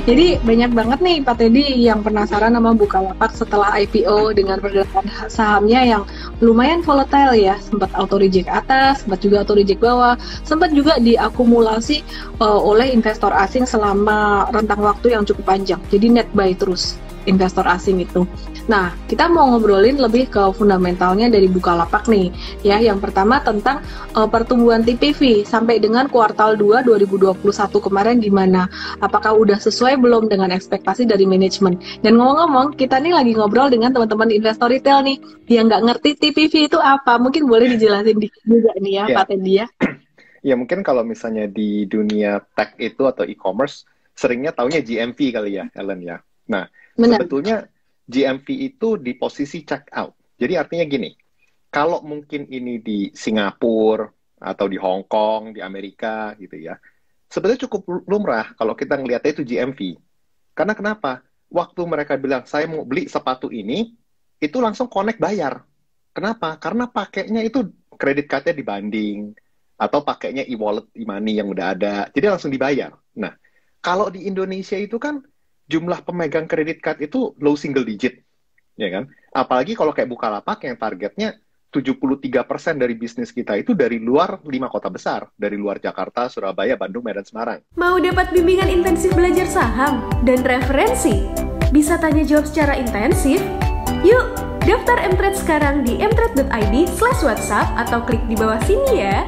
Jadi banyak banget nih Pak Teddy yang penasaran sama Bukalapak setelah IPO dengan pergerakan sahamnya yang lumayan volatile ya, sempat auto reject atas, sempat juga auto reject bawah, sempat juga diakumulasi oleh investor asing selama rentang waktu yang cukup panjang. Jadi net buy terus investor asing itu. Nah, kita mau ngobrolin lebih ke fundamentalnya dari Bukalapak nih. Ya, yang pertama tentang pertumbuhan TPV sampai dengan kuartal 2 2021 kemarin gimana? Apakah udah sesuai belum dengan ekspektasi dari manajemen? Dan ngomong-ngomong, kita nih lagi ngobrol dengan teman-teman investor retail nih yang nggak ngerti TPV itu apa. Mungkin boleh dijelasin juga nih ya, Ya, Pak Teddy ya. ya mungkin kalau misalnya di dunia tech itu atau e-commerce, seringnya taunya GMV kali ya, Ellen ya. Nah, Benar. sebetulnya GMV itu di posisi check out. Jadi artinya gini, kalau mungkin ini di Singapura atau di Hong Kong, di Amerika gitu ya, sebetulnya cukup lumrah kalau kita ngelihatnya itu GMV. Karena kenapa? Waktu mereka bilang, saya mau beli sepatu ini, itu langsung connect bayar. Kenapa? Karena pakainya itu kredit card-nya dibanding, atau pakainya e-wallet, e-money yang udah ada. Jadi langsung dibayar. Nah, kalau di Indonesia itu kan jumlah pemegang kredit card itu low single digit, ya kan? Apalagi kalau kayak Bukalapak yang targetnya 73% dari bisnis kita itu dari luar 5 kota besar, dari luar Jakarta, Surabaya, Bandung, Medan, Semarang. Mau dapat bimbingan intensif belajar saham dan referensi? Bisa tanya jawab secara intensif? Yuk, daftar Mtrade sekarang di mtrade.id/whatsapp atau klik di bawah sini ya.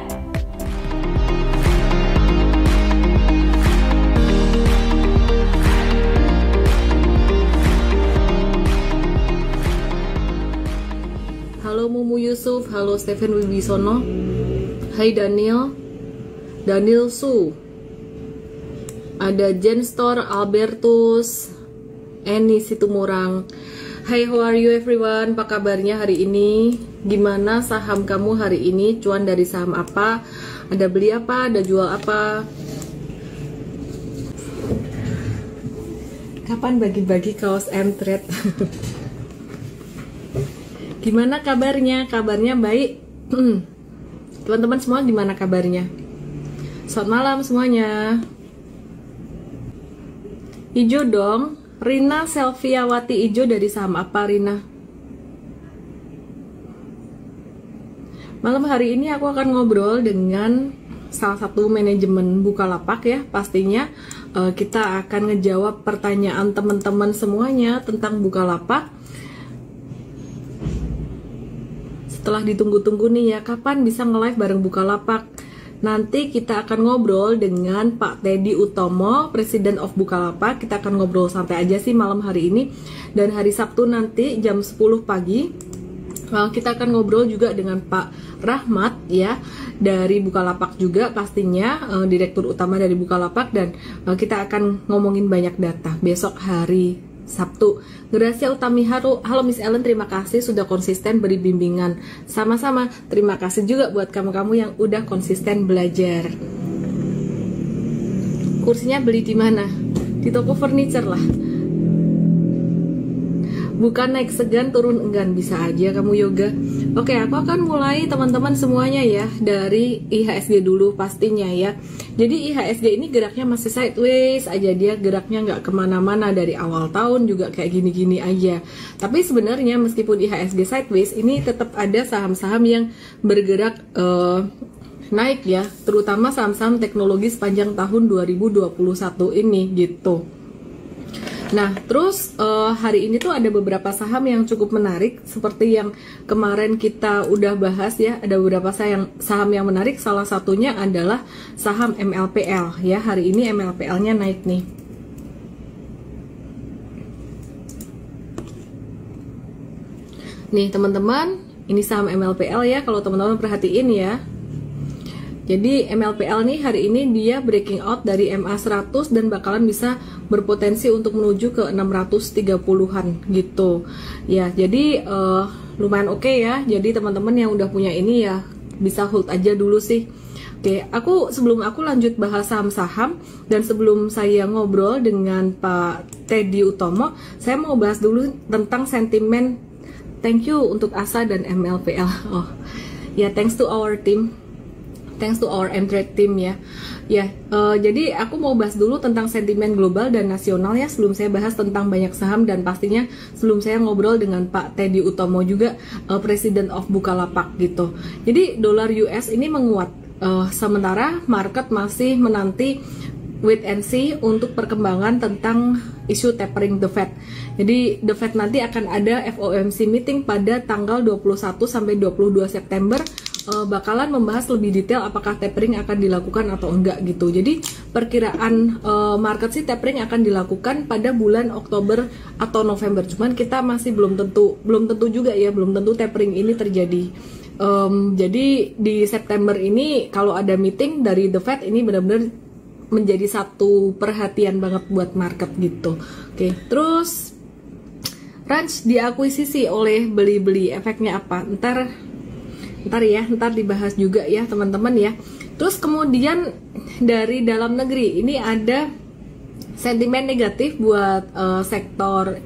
Halo Mumu Yusuf, halo Stephen Wibisono. Hai Daniel, Daniel Su. Ada Jenstor, Albertus, Eni Situmorang. Hai, how are you everyone? Apa kabarnya hari ini? Gimana saham kamu hari ini? Cuan dari saham apa? Ada beli apa? Ada jual apa? Kapan bagi-bagi kaos Mtrade? Gimana kabarnya? Kabarnya baik. Teman-teman semua gimana kabarnya? Selamat malam semuanya. Ijo dong. Rina Selviawati Ijo dari saham apa Rina? Malam hari ini aku akan ngobrol dengan salah satu manajemen Bukalapak ya. Pastinya kita akan ngejawab pertanyaan teman-teman semuanya tentang Bukalapak. Setelah ditunggu-tunggu nih ya, kapan bisa nge-live bareng Bukalapak? Nanti kita akan ngobrol dengan Pak Teddy Utomo, Presiden of Bukalapak. Kita akan ngobrol santai aja sih malam hari ini. Dan hari Sabtu nanti jam 10 pagi kita akan ngobrol juga dengan Pak Rahmat ya, dari Bukalapak juga pastinya, Direktur Utama dari Bukalapak. Dan kita akan ngomongin banyak data besok hari Sabtu. Gracia Utami Haru, halo Miss Ellen, terima kasih sudah konsisten beri bimbingan. Sama-sama, terima kasih juga buat kamu-kamu yang udah konsisten belajar. Kursinya beli di mana? Di toko furniture lah. Bukan naik segan turun enggan, bisa aja kamu yoga. Oke, aku akan mulai teman-teman semuanya ya dari IHSG dulu pastinya ya. Jadi IHSG ini geraknya masih sideways aja, dia geraknya nggak kemana-mana dari awal tahun juga kayak gini-gini aja. Tapi sebenarnya meskipun IHSG sideways, ini tetap ada saham-saham yang bergerak naik ya, terutama saham-saham teknologi sepanjang tahun 2021 ini gitu. Nah, terus hari ini tuh ada beberapa saham yang cukup menarik seperti yang kemarin kita udah bahas ya. Ada beberapa saham yang menarik, salah satunya adalah saham MLPL ya. Hari ini MLPL-nya naik nih. Nih teman-teman, ini saham MLPL ya, kalau teman-teman perhatiin ya. Jadi MLPL nih hari ini dia breaking out dari MA 100 dan bakalan bisa berpotensi untuk menuju ke 630-an gitu. Ya, jadi lumayan oke ya. Jadi teman-teman yang udah punya ini ya bisa hold aja dulu sih. Oke, sebelum aku lanjut bahas saham-saham dan sebelum saya ngobrol dengan Pak Teddy Utomo, saya mau bahas dulu tentang sentimen. Thank you untuk ASA dan MLPL. Oh, ya, thanks to our team. Thanks to our M-Trade team ya. Jadi aku mau bahas dulu tentang sentimen global dan nasional ya, sebelum saya bahas tentang banyak saham, dan pastinya sebelum saya ngobrol dengan Pak Teddy Utomo juga, President of Bukalapak gitu. Jadi dolar US ini menguat, sementara market masih menanti wait and see untuk perkembangan tentang isu tapering the Fed. Jadi the Fed nanti akan ada FOMC meeting pada tanggal 21 sampai 22 September. Bakalan membahas lebih detail apakah tapering akan dilakukan atau enggak gitu. Jadi perkiraan market sih tapering akan dilakukan pada bulan Oktober atau November. Cuman kita masih belum tentu juga ya, belum tentu tapering ini terjadi. Jadi di September ini kalau ada meeting dari the Fed ini benar-benar menjadi satu perhatian banget buat market gitu. Oke, terus Ranch diakuisisi oleh beli-beli, efeknya apa? Ntar dibahas juga ya teman-teman ya. Terus kemudian dari dalam negeri ini ada sentimen negatif buat sektor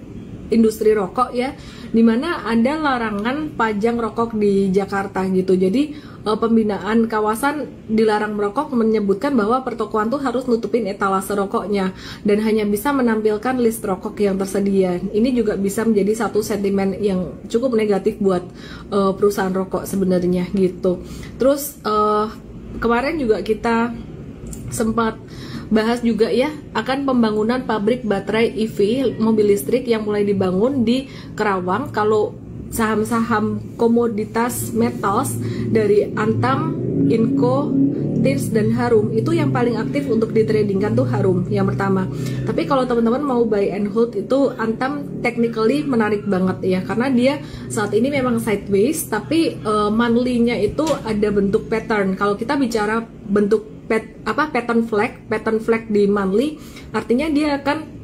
industri rokok ya, dimana ada larangan pajang rokok di Jakarta gitu. Jadi pembinaan kawasan dilarang merokok menyebutkan bahwa pertokoan tuh harus nutupin etalase rokoknya dan hanya bisa menampilkan list rokok yang tersedia. Ini juga bisa menjadi satu sentimen yang cukup negatif buat perusahaan rokok sebenarnya gitu. Terus kemarin juga kita sempat bahas juga ya akan pembangunan pabrik baterai EV mobil listrik yang mulai dibangun di Kerawang. Kalau saham-saham komoditas metals dari Antam, Inco, Tins, dan Harum itu yang paling aktif untuk ditradingkan tuh Harum yang pertama. Tapi kalau teman-teman mau buy and hold itu Antam technically menarik banget ya, karena dia saat ini memang sideways tapi monthly-nya itu ada bentuk pattern. Kalau kita bicara bentuk pattern flag di monthly, artinya dia akan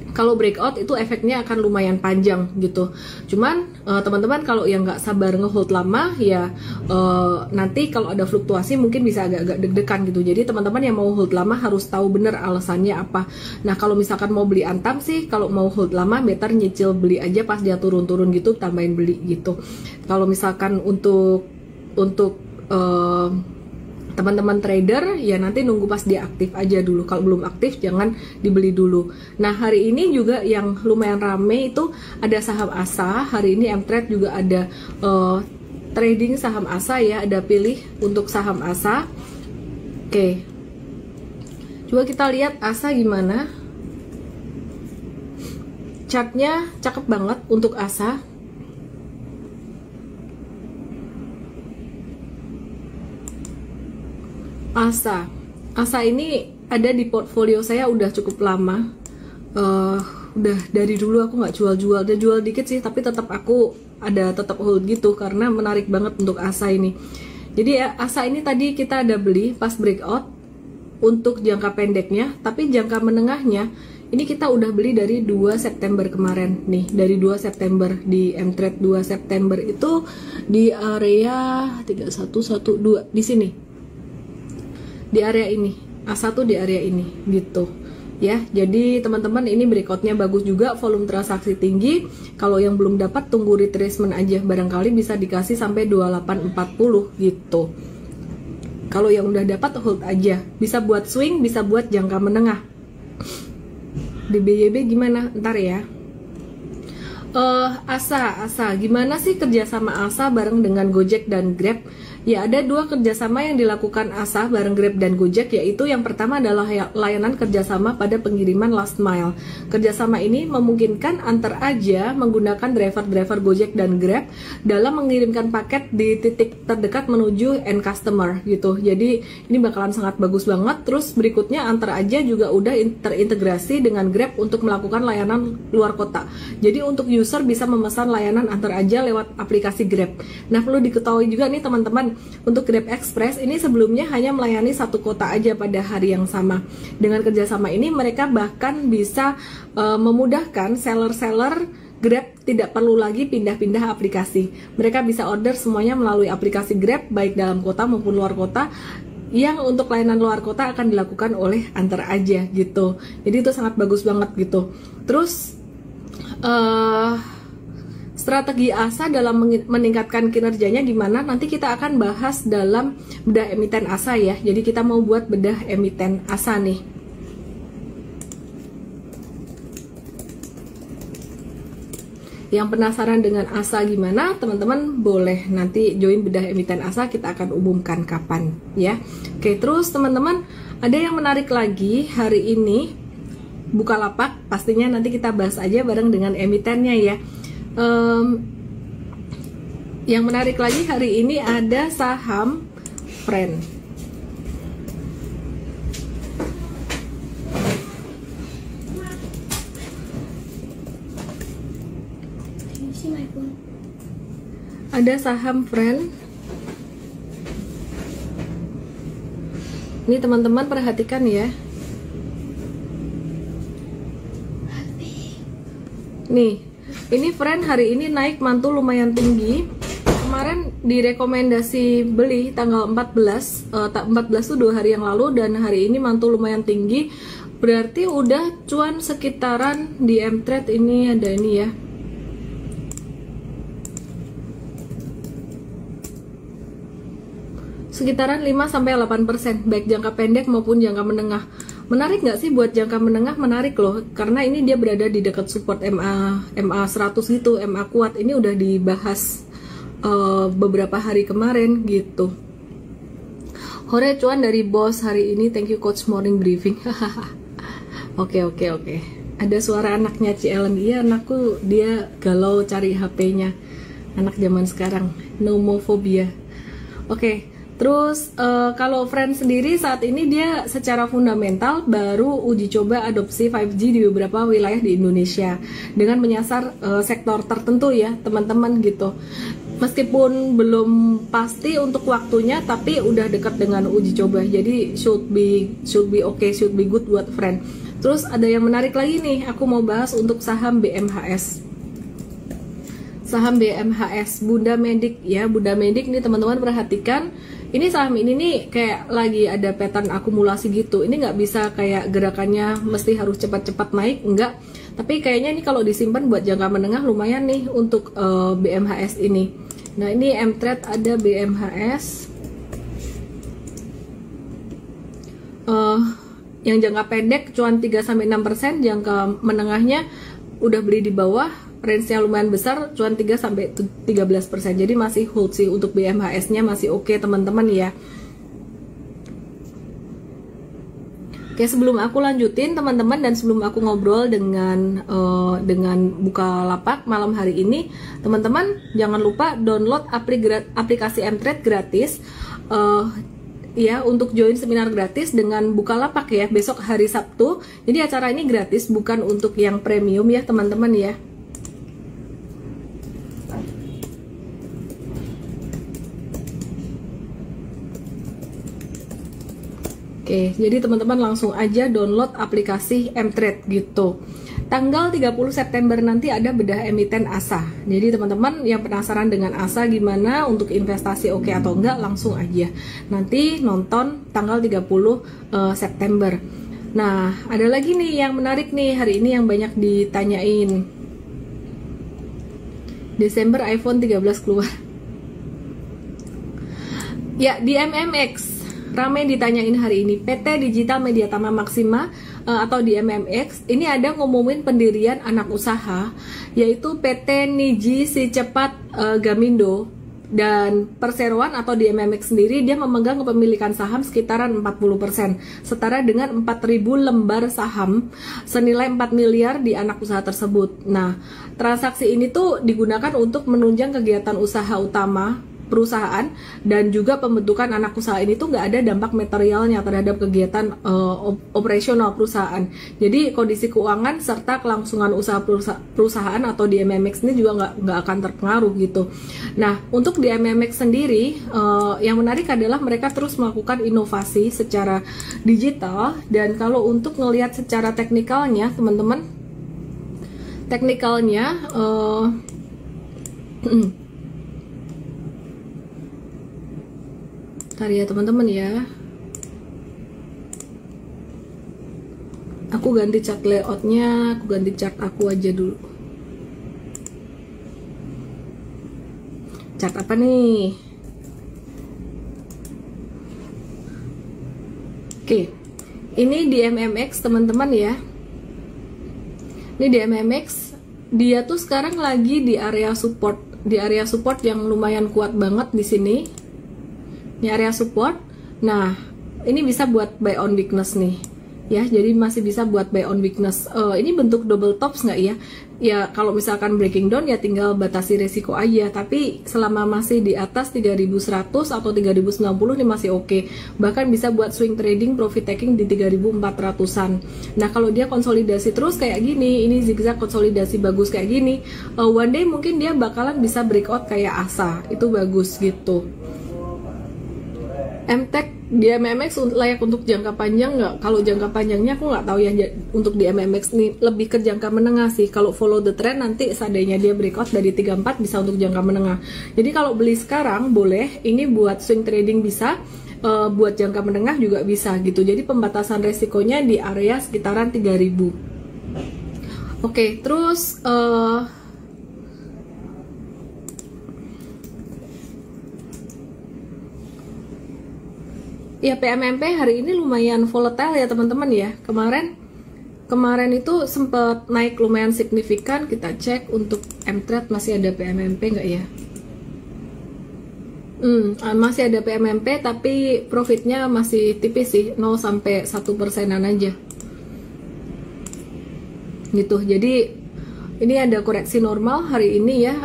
kalau breakout itu efeknya akan lumayan panjang gitu. Cuman teman-teman kalau yang nggak sabar ngehold lama ya nanti kalau ada fluktuasi mungkin bisa agak-agak deg-degan gitu. Jadi teman-teman yang mau hold lama harus tahu bener alasannya apa. Nah kalau misalkan mau beli Antam sih, kalau mau hold lama better nyicil beli aja pas dia turun-turun gitu, tambahin beli gitu. Kalau misalkan untuk teman-teman trader ya nanti nunggu pas dia aktif aja dulu. Kalau belum aktif jangan dibeli dulu. Nah hari ini juga yang lumayan rame itu ada saham ASA. Hari ini M-Trade juga ada trading saham ASA ya, ada pilih untuk saham ASA. Oke, coba kita lihat ASA gimana. Chartnya cakep banget untuk ASA. ASA ini ada di portfolio saya udah cukup lama. Udah dari dulu aku nggak jual-jual, udah jual dikit sih, tapi tetap aku tetap hold gitu karena menarik banget untuk ASA ini. Jadi ASA ini tadi kita ada beli pas breakout untuk jangka pendeknya, tapi jangka menengahnya ini kita udah beli dari 2 September kemarin nih, dari 2 September di M-Trade 2 September itu di area 3112 di sini. Di area ini, ASA tuh di area ini gitu ya. Jadi teman-teman ini breakoutnya bagus juga, volume transaksi tinggi. Kalau yang belum dapat tunggu retracement aja, barangkali bisa dikasih sampai 2840 gitu. Kalau yang udah dapat hold aja, bisa buat swing, bisa buat jangka menengah. Di BYB gimana? Ntar ya. ASA gimana sih kerjasama ASA bareng dengan Gojek dan Grab? Ya ada 2 kerjasama yang dilakukan ASA bareng Grab dan Gojek, yaitu yang pertama adalah layanan kerjasama pada pengiriman last mile. Kerjasama ini memungkinkan antar aja menggunakan driver-driver Gojek dan Grab dalam mengirimkan paket di titik terdekat menuju end customer gitu. Jadi ini bakalan sangat bagus banget. Terus berikutnya antar aja juga udah terintegrasi dengan Grab untuk melakukan layanan luar kota. Jadi untuk user bisa memesan layanan antar aja lewat aplikasi Grab. Nah perlu diketahui juga nih teman-teman, untuk Grab Express ini sebelumnya hanya melayani satu kota aja pada hari yang sama. Dengan kerjasama ini mereka bahkan bisa memudahkan seller-seller Grab tidak perlu lagi pindah-pindah aplikasi. Mereka bisa order semuanya melalui aplikasi Grab baik dalam kota maupun luar kota. Yang untuk layanan luar kota akan dilakukan oleh antar aja gitu. Jadi itu sangat bagus banget gitu. Terus Strategi ASA dalam meningkatkan kinerjanya gimana? Nanti kita akan bahas dalam bedah emiten ASA ya. Jadi kita mau buat bedah emiten ASA nih. Yang penasaran dengan ASA gimana? Teman-teman boleh nanti join bedah emiten ASA, kita akan umumkan kapan ya. Oke, terus teman-teman ada yang menarik lagi hari ini, Bukalapak. Pastinya nanti kita bahas aja bareng dengan emitennya ya. Yang menarik lagi hari ini ada saham Friend. Ada saham Friend. Ini teman-teman perhatikan ya. Nih, ini Friend hari ini naik mantul lumayan tinggi. Kemarin direkomendasi beli tanggal 14 tuh 2 hari yang lalu, dan hari ini mantul lumayan tinggi. Berarti udah cuan sekitaran di M-Trade ini ada ini ya. Sekitaran 5-8%, baik jangka pendek maupun jangka menengah. Menarik nggak sih buat jangka menengah? Menarik loh, karena ini dia berada di dekat support MA 100 gitu, MA kuat. Ini udah dibahas beberapa hari kemarin gitu. Hore cuan dari bos hari ini, thank you coach morning briefing. Oke. Ada suara anaknya Ci Ellen. Iya, anakku dia galau cari HP-nya. Anak zaman sekarang, nomophobia. Oke. Terus kalau Friend sendiri saat ini dia secara fundamental baru uji coba adopsi 5G di beberapa wilayah di Indonesia dengan menyasar sektor tertentu ya teman-teman gitu. Meskipun belum pasti untuk waktunya, tapi udah dekat dengan uji coba. Jadi should be okay, should be good buat Friend. Terus ada yang menarik lagi nih, aku mau bahas untuk saham BMHS. Saham BMHS, Bunda Medik ya, Bunda Medik nih teman-teman perhatikan. Ini saham ini nih kayak lagi ada pattern akumulasi gitu. Ini nggak bisa kayak gerakannya mesti harus cepat-cepat naik, enggak. Tapi kayaknya ini kalau disimpan buat jangka menengah lumayan nih untuk BMHS ini. Nah ini M-Trade ada BMHS. Yang jangka pendek cuan 3-6%, jangka menengahnya udah beli di bawah. Range-nya lumayan besar, cuan 3-13%. Jadi masih hold sih untuk BMHS-nya, masih oke teman-teman ya. Oke, sebelum aku lanjutin teman-teman dan sebelum aku ngobrol dengan Bukalapak malam hari ini, teman-teman jangan lupa download aplikasi M-Trade gratis. Ya, untuk join seminar gratis dengan Bukalapak ya, besok hari Sabtu. Jadi acara ini gratis, bukan untuk yang premium ya teman-teman ya. Oke, jadi teman-teman langsung aja download aplikasi M-Trade gitu. Tanggal 30 September nanti ada bedah emiten ASA. Jadi teman-teman yang penasaran dengan ASA gimana untuk investasi oke atau enggak, langsung aja nanti nonton tanggal 30 September. Nah, ada lagi nih yang menarik nih hari ini yang banyak ditanyain. Desember iPhone 13 keluar. Ya, di MMX ramai ditanyain hari ini. PT Digital Media Tama Maxima atau di MMX ini ada ngumumin pendirian anak usaha, yaitu PT Niji Si Cepat Gamindo. Dan perseroan atau di MMX sendiri dia memegang kepemilikan saham sekitaran 40%, setara dengan 4.000 lembar saham senilai 4 miliar di anak usaha tersebut. Nah, transaksi ini tuh digunakan untuk menunjang kegiatan usaha utama perusahaan, dan juga pembentukan anak usaha ini tuh nggak ada dampak materialnya terhadap kegiatan operasional perusahaan. Jadi kondisi keuangan serta kelangsungan usaha perusahaan atau di MMX ini juga nggak akan terpengaruh gitu. Nah, untuk di MMX sendiri yang menarik adalah mereka terus melakukan inovasi secara digital, dan kalau untuk ngelihat secara teknikalnya teman-teman, teknikalnya ntar ya teman-teman ya, aku ganti chart layoutnya, aku ganti chart aku aja dulu. Chart apa nih? Oke, ini di MMX teman-teman ya. Ini di MMX, dia tuh sekarang lagi di area support, yang lumayan kuat banget di sini. Ini area support. Nah, ini bisa buat buy on weakness nih. Ya, jadi masih bisa buat buy on weakness. Ini bentuk double tops nggak ya? Ya, kalau misalkan breaking down ya tinggal batasi resiko aja. Tapi selama masih di atas 3100 atau 3090 ini masih oke. Bahkan bisa buat swing trading, profit taking di 3400-an. Nah, kalau dia konsolidasi terus kayak gini, ini zigzag konsolidasi bagus kayak gini, one day mungkin dia bakalan bisa breakout kayak ASA. Itu bagus gitu. MTech di MMX layak untuk jangka panjang nggak? Kalau jangka panjangnya aku nggak tahu ya, untuk di MMX ini lebih ke jangka menengah sih. Kalau follow the trend nanti seandainya dia breakout dari 34 bisa untuk jangka menengah. Jadi kalau beli sekarang boleh, ini buat swing trading bisa, buat jangka menengah juga bisa gitu. Jadi pembatasan resikonya di area sekitaran 3000. Oke, terus ya PMMP hari ini lumayan volatile ya teman-teman ya. Kemarin itu sempat naik lumayan signifikan. Kita cek untuk MTrade masih ada PMMP nggak ya? Masih ada PMMP tapi profitnya masih tipis sih, 0 sampai 1%-an aja. Gitu. Jadi ini ada koreksi normal hari ini ya.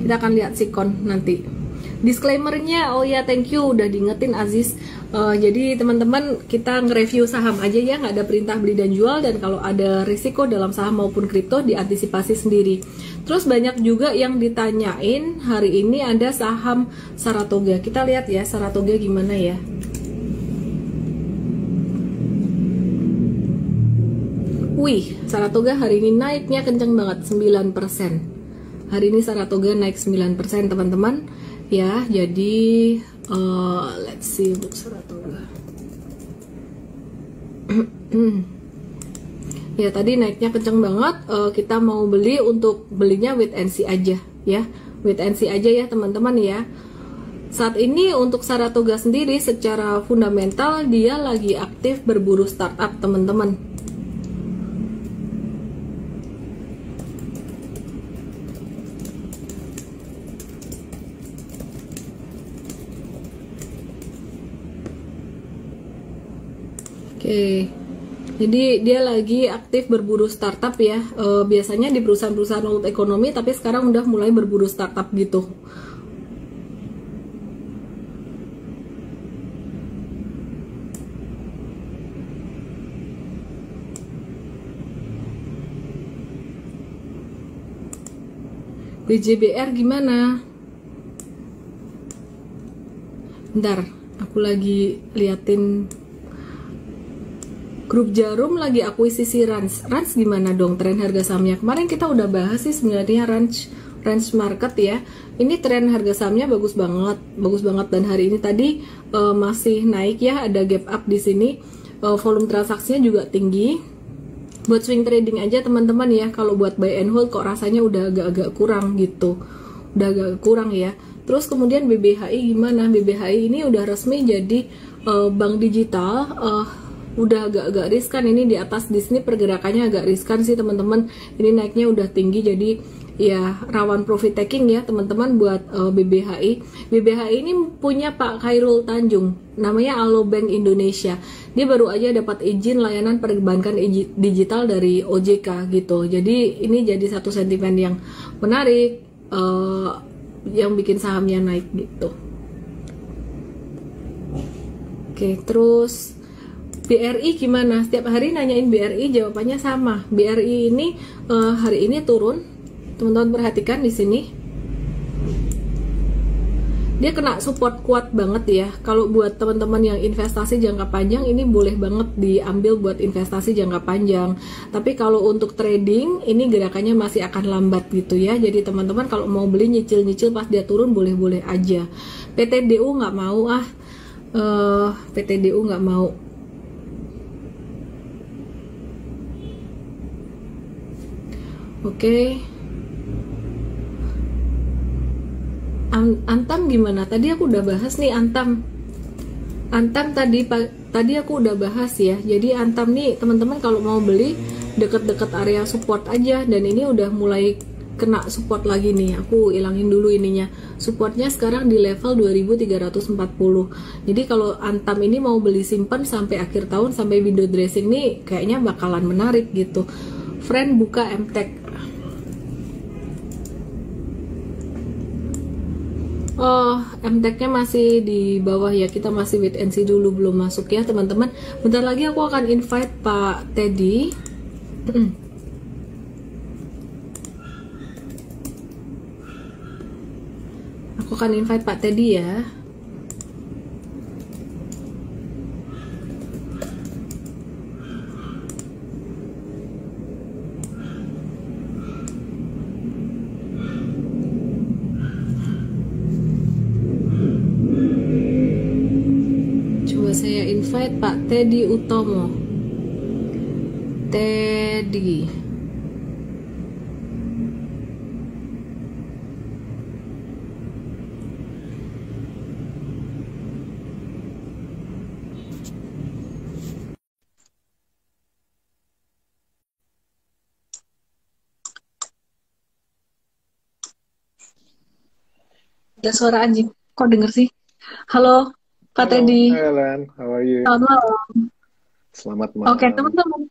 Kita akan lihat sikon nanti. Disclaimernya, oh ya thank you udah diingetin Aziz. Jadi teman-teman kita nge-review saham aja ya, nggak ada perintah beli dan jual, dan kalau ada risiko dalam saham maupun kripto diantisipasi sendiri. Terus banyak juga yang ditanyain hari ini ada saham Saratoga. Kita lihat ya Saratoga gimana ya. Wih, Saratoga hari ini naiknya kenceng banget, 9%. Hari ini Saratoga naik 9% teman-teman. Ya, jadi let's see untuk Saratoga. Ya, tadi naiknya kenceng banget. Kita mau beli, untuk belinya wait and see aja ya. Wait and see aja ya teman-teman ya. Saat ini untuk Saratoga sendiri secara fundamental dia lagi aktif berburu startup teman-teman. Oke, jadi dia lagi aktif berburu startup ya. Biasanya di perusahaan-perusahaan world ekonomi, tapi sekarang udah mulai berburu startup gitu. BJBR gimana? Bentar, aku lagi liatin. Grup Jarum lagi akuisisi Rans. Rans gimana dong tren harga sahamnya? Kemarin kita udah bahas sih sebenarnya Rans market ya. Ini tren harga sahamnya bagus banget dan hari ini tadi masih naik ya, ada gap up di sini. Volume transaksinya juga tinggi. Buat swing trading aja teman-teman ya. Kalau buat buy and hold kok rasanya udah agak-agak kurang gitu. Udah agak kurang ya. Terus kemudian BBHI gimana? BBHI ini udah resmi jadi bank digital. Udah agak-agak riskan, ini di atas di sini pergerakannya agak riskan sih teman-teman. Ini naiknya udah tinggi, jadi ya rawan profit taking ya teman-teman buat BBHI. BBHI ini punya Pak Khairul Tanjung, namanya Alobank Indonesia. Dia baru aja dapat izin layanan perbankan digital dari OJK gitu. Jadi ini jadi satu sentimen yang menarik, yang bikin sahamnya naik gitu. Oke, terus BRI gimana? Setiap hari nanyain BRI, jawabannya sama. BRI ini hari ini turun. Teman-teman perhatikan di sini. Dia kena support kuat banget ya. Kalau buat teman-teman yang investasi jangka panjang ini boleh banget diambil buat investasi jangka panjang. Tapi kalau untuk trading ini gerakannya masih akan lambat gitu ya. Jadi teman-teman kalau mau beli nyicil-nyicil pas dia turun boleh-boleh aja. PTDU nggak mau PTDU nggak mau. Oke. Antam gimana? Tadi aku udah bahas nih Antam. Antam tadi aku udah bahas ya. Jadi Antam nih teman-teman kalau mau beli deket-deket area support aja, dan ini udah mulai kena support lagi nih. Aku ilangin dulu ininya. Supportnya sekarang di level 2340. Jadi kalau Antam ini mau beli simpan sampai akhir tahun, sampai window dressing nih kayaknya bakalan menarik gitu. Friend buka MTech. Oh, MTech-nya masih di bawah ya. Kita masih wait and see dulu, belum masuk ya teman-teman. Bentar lagi aku akan invite Pak Teddy. Aku akan invite Pak Teddy ya. Coba saya invite Pak Teddy Utomo. Teddy. Ada suara anjing. Kok denger sih? Halo, Pak Halo, Teddy. hi Ellen, how are you? Selamat malam. Selamat Oke, malam. teman-teman.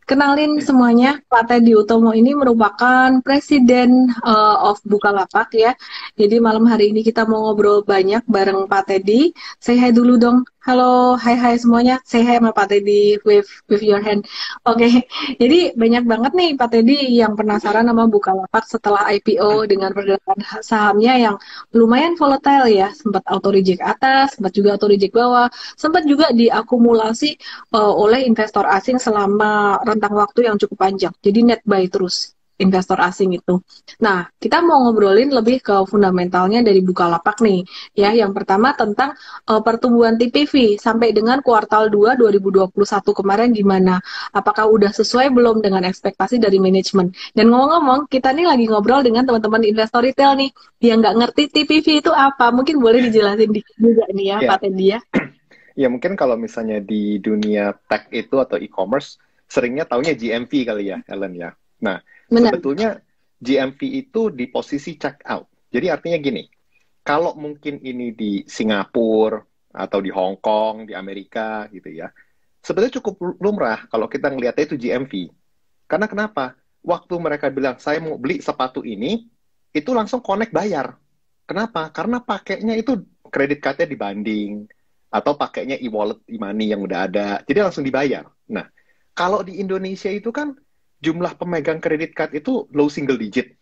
Kenalin semuanya, Pak Teddy Utomo ini merupakan Presiden of Bukalapak ya. Jadi malam hari ini kita mau ngobrol banyak bareng Pak Teddy. Say hi dulu dong. Halo, hai semuanya. Say hi sama Pak Teddy with your hand. Oke, jadi banyak banget nih Pak Teddy yang penasaran sama Bukalapak setelah IPO dengan pergerakan sahamnya yang lumayan volatile ya. Sempat auto reject atas, sempat juga auto reject bawah, sempat juga diakumulasi oleh investor asing selama rentang waktu yang cukup panjang. Jadi net buy terus investor asing itu. Nah, kita mau ngobrolin lebih ke fundamentalnya dari Bukalapak nih. Ya, yang pertama tentang pertumbuhan TPV sampai dengan kuartal 2 2021 kemarin gimana? Apakah udah sesuai belum dengan ekspektasi dari manajemen? Dan ngomong-ngomong, kita nih lagi ngobrol dengan teman-teman investor retail nih yang nggak ngerti TPV itu apa. Mungkin boleh dijelasin dikit juga nih ya, Ya, Pak Teddy ya. ya mungkin kalau misalnya di dunia tech itu atau e-commerce, seringnya taunya GMV kali ya, Ellen ya. Nah, Benar. sebetulnya GMV itu di posisi check out. Jadi artinya gini, kalau mungkin ini di Singapura atau di Hong Kong, di Amerika gitu ya, sebetulnya cukup lumrah kalau kita ngelihatnya itu GMV. Karena kenapa? Waktu mereka bilang, saya mau beli sepatu ini, itu langsung connect bayar. Kenapa? Karena pakainya itu kredit card-nya dibanding, atau pakainya e-wallet, e-money yang udah ada. Jadi langsung dibayar. Nah, kalau di Indonesia itu kan jumlah pemegang kredit card itu low single digit,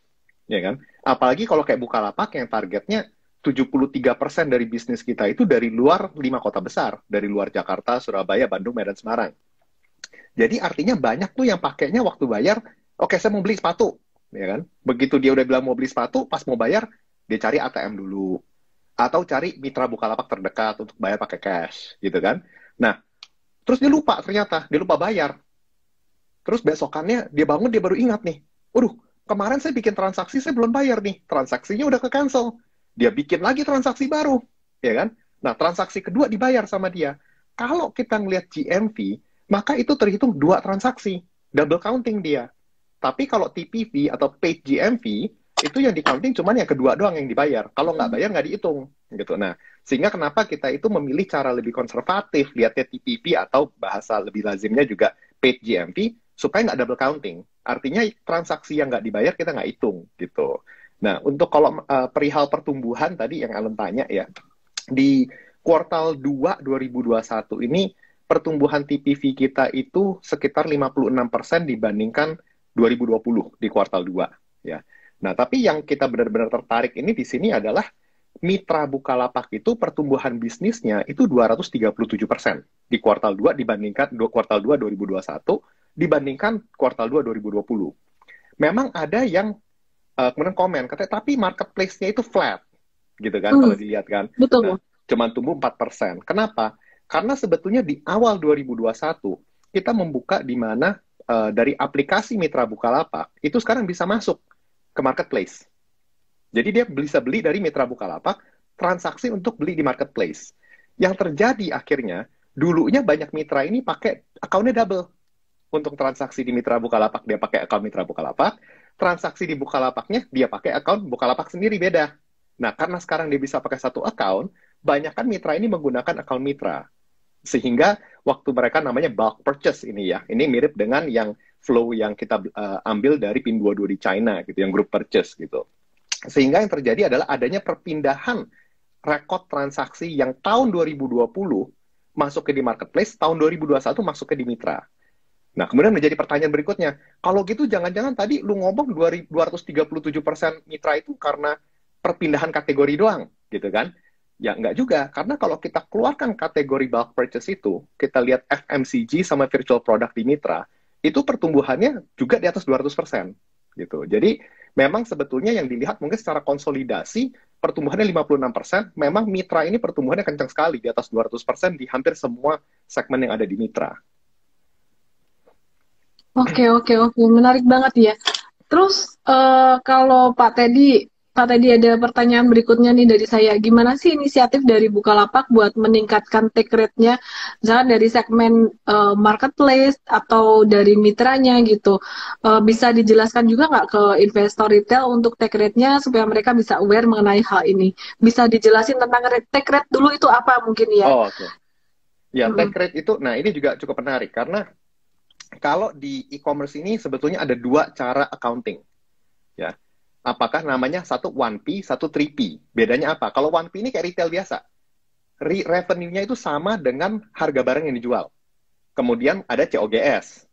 ya kan? Apalagi kalau kayak Bukalapak yang targetnya 73% dari bisnis kita itu dari luar 5 kota besar, dari luar Jakarta, Surabaya, Bandung, Medan, Semarang. Jadi artinya banyak tuh yang pakainya waktu bayar, oke saya mau beli sepatu, ya kan? Begitu dia udah bilang mau beli sepatu, pas mau bayar, dia cari ATM dulu. Atau cari mitra Bukalapak terdekat untuk bayar pakai cash, gitu kan? Nah, terus dia lupa ternyata, dia lupa bayar. Terus besokannya dia bangun, dia baru ingat nih, waduh, kemarin saya bikin transaksi, saya belum bayar nih, transaksinya udah ke-cancel. Dia bikin lagi transaksi baru, ya kan? Nah, transaksi kedua dibayar sama dia. Kalau kita ngelihat GMV, maka itu terhitung 2 transaksi, double counting dia. Tapi kalau TPV atau paid GMV, itu yang di-counting cuman yang kedua doang yang dibayar. Kalau nggak bayar, nggak dihitung. Gitu. Nah, sehingga kenapa kita itu memilih cara lebih konservatif, lihatnya TPV atau bahasa lebih lazimnya juga paid GMV, supaya nggak double counting. Artinya transaksi yang nggak dibayar kita nggak hitung. Gitu. Nah, untuk kalau perihal pertumbuhan tadi yang Alan tanya ya, di kuartal 2 2021 ini pertumbuhan TPV kita itu sekitar 56% dibandingkan 2020 di kuartal 2. Ya. Nah, tapi yang kita benar-benar tertarik ini di sini adalah mitra Bukalapak itu pertumbuhan bisnisnya itu 237% di kuartal 2 dibandingkan kuartal 2 2021 dibandingkan kuartal 2 2020. Memang ada yang kemudian komen, katanya tapi marketplace-nya itu flat, gitu kan, kalau dilihat kan. Betul. Nah, cuma tumbuh 4%. Kenapa? Karena sebetulnya di awal 2021, kita membuka di mana dari aplikasi mitra Bukalapak, itu sekarang bisa masuk ke marketplace. Jadi dia bisa beli dari mitra Bukalapak, transaksi untuk beli di marketplace. Yang terjadi akhirnya, dulunya banyak mitra ini pakai akunnya double. Untuk transaksi di mitra Bukalapak, dia pakai akun mitra Bukalapak. Transaksi di Bukalapaknya, dia pakai akun Bukalapak sendiri, beda. Nah, karena sekarang dia bisa pakai satu akun, banyak kan mitra ini menggunakan akun mitra. Sehingga waktu mereka namanya bulk purchase ini ya. Ini mirip dengan yang flow yang kita ambil dari PIN22 di China, gitu, yang group purchase gitu. Sehingga yang terjadi adalah adanya perpindahan rekod transaksi yang tahun 2020 masuk ke di marketplace, tahun 2021 masuk ke di mitra. Nah, kemudian menjadi pertanyaan berikutnya, kalau gitu jangan-jangan tadi lu ngomong 237% mitra itu karena perpindahan kategori doang, gitu kan? Ya, enggak juga, karena kalau kita keluarkan kategori bulk purchase itu, kita lihat FMCG sama virtual product di mitra, itu pertumbuhannya juga di atas 200%, gitu. Jadi, memang sebetulnya yang dilihat mungkin secara konsolidasi, pertumbuhannya 56%, memang mitra ini pertumbuhannya kencang sekali, di atas 200% di hampir semua segmen yang ada di mitra. Oke, menarik banget ya. Terus kalau Pak Teddy ada pertanyaan berikutnya nih dari saya. Gimana sih inisiatif dari Bukalapak buat meningkatkan take rate-nya, misalnya dari segmen marketplace atau dari mitranya gitu. Bisa dijelaskan juga nggak ke investor retail untuk take rate-nya supaya mereka bisa aware mengenai hal ini. Bisa dijelasin tentang take rate dulu itu apa mungkin ya? Oh, oke. Ya, take rate itu, nah ini juga cukup menarik karena kalau di e-commerce ini sebetulnya ada dua cara accounting. Ya. Apakah namanya satu 1P, satu 3P. Bedanya apa? Kalau 1P ini kayak retail biasa. Revenue-nya itu sama dengan harga barang yang dijual. Kemudian ada COGS.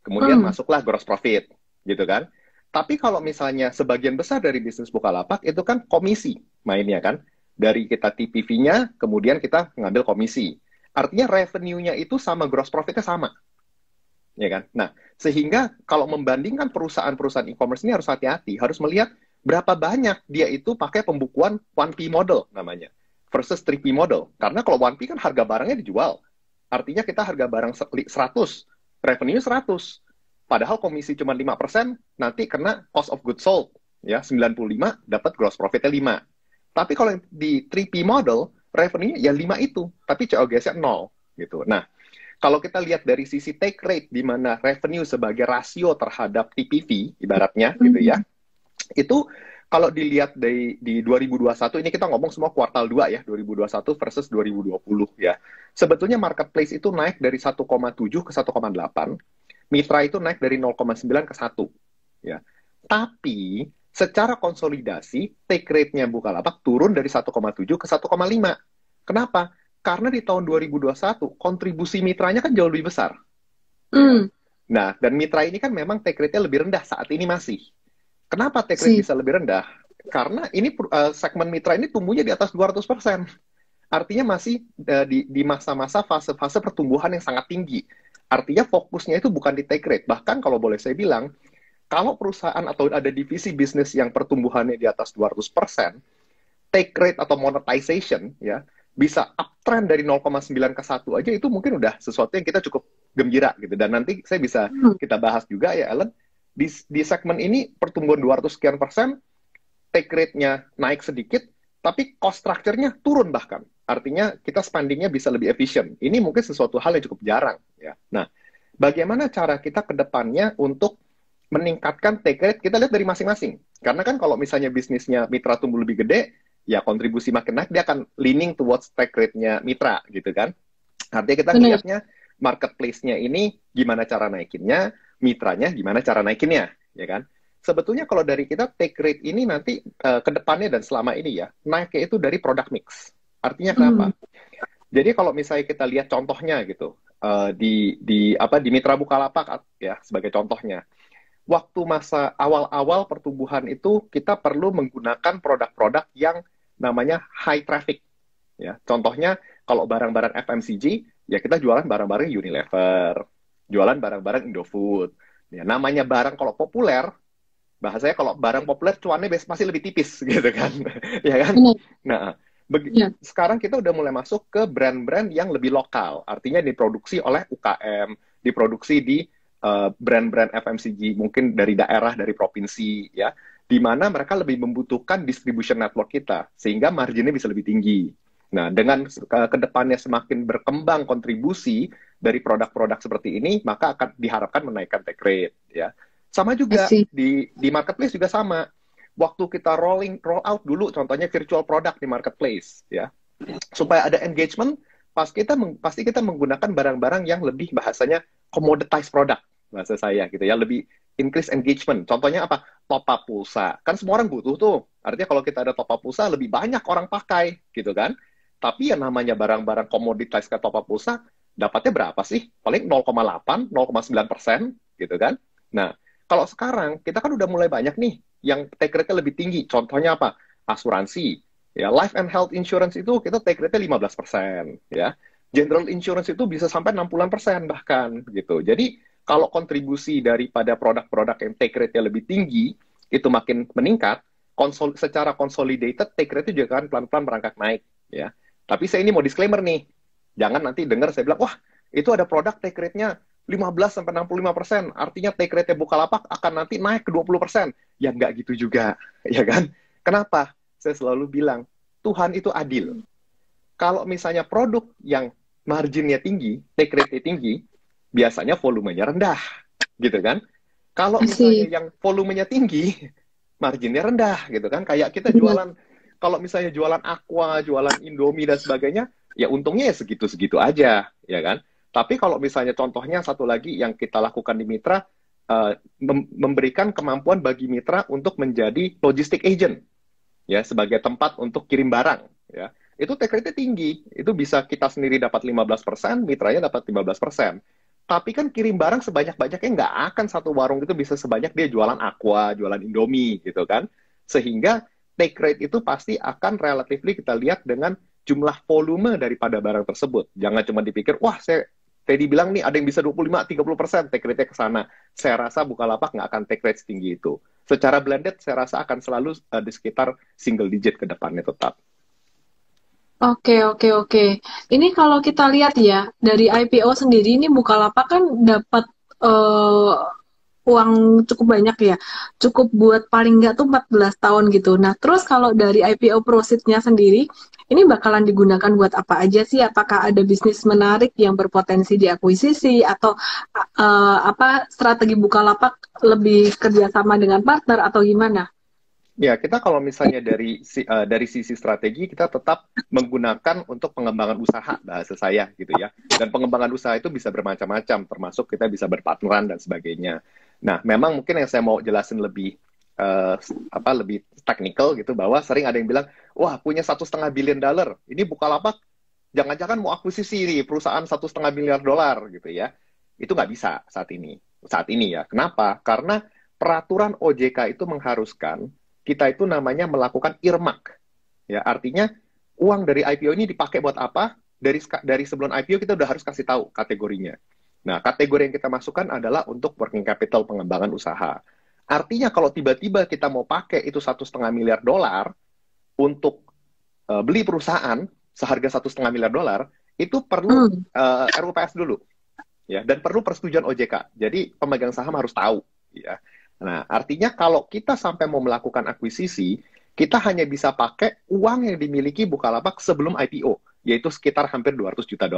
Kemudian masuklah gross profit. Gitu kan? Tapi kalau misalnya sebagian besar dari bisnis Bukalapak itu kan komisi mainnya kan. Dari kita TPV-nya, kemudian kita ngambil komisi. Artinya revenue-nya itu sama gross profit-nya sama. Ya kan? Nah, sehingga kalau membandingkan perusahaan-perusahaan e-commerce ini harus hati-hati, harus melihat berapa banyak dia itu pakai pembukuan 1P model namanya versus 3P model. Karena kalau 1P kan harga barangnya dijual. Artinya kita harga barang 100, revenue 100. Padahal komisi cuma 5%, nanti kena cost of goods sold. Ya, 95 dapat gross profit-nya 5. Tapi kalau di 3P model, revenue-nya ya 5 itu, tapi COGS-nya 0 gitu. Nah, kalau kita lihat dari sisi take rate, di mana revenue sebagai rasio terhadap TPV, ibaratnya, gitu ya, itu kalau dilihat di 2021, ini kita ngomong semua kuartal 2 ya, 2021 versus 2020 ya. Sebetulnya marketplace itu naik dari 1,7 ke 1,8, mitra itu naik dari 0,9 ke 1. Ya. Tapi, secara konsolidasi, take rate-nya Bukalapak turun dari 1,7 ke 1,5. Kenapa? Karena di tahun 2021, kontribusi mitranya kan jauh lebih besar. Nah, dan mitra ini kan memang take rate-nya lebih rendah saat ini masih. Kenapa take rate bisa lebih rendah? Karena ini segmen mitra ini tumbuhnya di atas 200%. Artinya masih di masa-masa fase-fase pertumbuhan yang sangat tinggi. Artinya fokusnya itu bukan di take rate. Bahkan kalau boleh saya bilang, kalau perusahaan atau ada divisi bisnis yang pertumbuhannya di atas 200%, take rate atau monetization, ya, bisa uptrend dari 0,9 ke 1 aja, itu mungkin udah sesuatu yang kita cukup gembira gitu. Dan nanti saya bisa kita bahas juga ya Ellen, di segmen ini pertumbuhan 200 sekian persen, take rate-nya naik sedikit, tapi cost structure-nya turun bahkan. Artinya kita spending-nya bisa lebih efisien. Ini mungkin sesuatu hal yang cukup jarang. Ya. Nah, bagaimana cara kita ke depannya untuk meningkatkan take rate? Kita lihat dari masing-masing. Karena kan kalau misalnya bisnisnya mitra tumbuh lebih gede, ya kontribusi makin naik, dia akan leaning towards take rate-nya mitra, gitu kan. Artinya kita lihatnya marketplace-nya ini gimana cara naikinnya, mitranya gimana cara naikinnya, ya kan. Sebetulnya kalau dari kita, take rate ini nanti ke depannya dan selama ini ya, naiknya itu dari product mix. Artinya kenapa? Jadi kalau misalnya kita lihat contohnya gitu, di mitra Bukalapak ya, sebagai contohnya. Waktu masa awal-awal pertumbuhan itu, kita perlu menggunakan produk-produk yang namanya high traffic. Ya, contohnya kalau barang-barang FMCG, ya kita jualan barang-barang Unilever, jualan barang-barang Indofood. Ya, namanya barang kalau populer, bahasanya kalau barang populer cuannya masih lebih tipis gitu kan, ya kan? Nah, sekarang kita udah mulai masuk ke brand-brand yang lebih lokal, artinya diproduksi oleh UKM, diproduksi di brand-brand FMCG mungkin dari daerah, dari provinsi, ya. di mana mereka lebih membutuhkan distribution network kita, sehingga marginnya bisa lebih tinggi. Nah, dengan kedepannya semakin berkembang kontribusi dari produk-produk seperti ini, maka akan diharapkan menaikkan take rate. Ya. Sama juga di marketplace juga sama. Waktu kita roll out dulu, contohnya virtual product di marketplace, ya, supaya ada engagement, pasti kita menggunakan barang-barang yang lebih bahasanya commoditized product, bahasa saya gitu ya, lebih increase engagement. Contohnya apa? Top up pulsa. Kan semua orang butuh tuh. Artinya kalau kita ada top up pulsa, lebih banyak orang pakai, gitu kan? Tapi yang namanya barang-barang commoditized ke top up pulsa, dapatnya berapa sih? Paling 0,8, 0,9%, gitu kan? Nah, kalau sekarang, kita kan udah mulai banyak nih, yang take rate-nya lebih tinggi. Contohnya apa? Asuransi. Ya, life and health insurance itu kita take rate-nya 15%. Ya. General insurance itu bisa sampai 60% bahkan. Gitu. Jadi, kalau kontribusi daripada produk-produk yang take rate-nya lebih tinggi, itu makin meningkat, secara consolidated, take rate-nya juga kan pelan-pelan merangkak naik. Ya. Tapi saya ini mau disclaimer nih. Jangan nanti dengar saya bilang, wah, itu ada produk take rate-nya 15-65%, artinya take rate Bukalapak akan nanti naik ke 20%. Ya nggak gitu juga, ya kan? Kenapa? Saya selalu bilang, Tuhan itu adil. Kalau misalnya produk yang marginnya tinggi, take rate-nya tinggi, biasanya volumenya rendah, gitu kan? Kalau misalnya yang volumenya tinggi, marginnya rendah, gitu kan? Kayak kita jualan, kalau misalnya jualan Aqua, jualan Indomie dan sebagainya, ya untungnya ya segitu-segitu aja, ya kan? Tapi kalau misalnya contohnya satu lagi yang kita lakukan di Mitra, memberikan kemampuan bagi Mitra untuk menjadi logistic agent, ya, sebagai tempat untuk kirim barang, ya. Itu take rate-nya tinggi, itu bisa kita sendiri dapat 15%, Mitranya dapat 15%. Tapi kan kirim barang sebanyak-banyaknya nggak akan satu warung itu bisa sebanyak dia jualan Aqua, jualan Indomie, gitu kan. Sehingga take rate itu pasti akan relatively kita lihat dengan jumlah volume daripada barang tersebut. Jangan cuma dipikir, wah, Teddy bilang nih ada yang bisa 25-30% take rate-nya ke sana. Saya rasa Bukalapak nggak akan take rate setinggi itu. Secara blended, saya rasa akan selalu di sekitar single digit ke depannya tetap. Oke. Ini kalau kita lihat ya, dari IPO sendiri ini Bukalapak kan dapat uang cukup banyak ya, cukup buat paling nggak tuh 14 tahun gitu. Nah, terus kalau dari IPO proceeds-nya sendiri, ini bakalan digunakan buat apa aja sih? Apakah ada bisnis menarik yang berpotensi diakuisisi atau apa strategi Bukalapak lebih kerjasama dengan partner atau gimana? Ya, kita kalau misalnya dari sisi strategi, kita tetap menggunakan untuk pengembangan usaha, bahasa saya gitu ya. Dan pengembangan usaha itu bisa bermacam-macam, termasuk kita bisa berpartneran dan sebagainya. Nah, memang mungkin yang saya mau jelasin lebih lebih teknikal gitu, bahwa sering ada yang bilang, wah, punya $1,5 billion, ini Bukalapak jangan-jangan mau akuisisi nih perusahaan $1,5 miliar gitu ya. Itu nggak bisa saat ini ya. Kenapa? Karena peraturan OJK itu mengharuskan kita itu namanya melakukan earmark. Ya, artinya uang dari IPO ini dipakai buat apa? Dari sebelum IPO kita udah harus kasih tahu kategorinya. Nah, kategori yang kita masukkan adalah untuk working capital pengembangan usaha. Artinya kalau tiba-tiba kita mau pakai itu $1,5 miliar untuk beli perusahaan seharga $1,5 miliar, itu perlu RUPS dulu. Ya, dan perlu persetujuan OJK. Jadi pemegang saham harus tahu. Ya. Nah, artinya kalau kita sampai mau melakukan akuisisi, kita hanya bisa pakai uang yang dimiliki Bukalapak sebelum IPO, yaitu sekitar hampir $200 juta.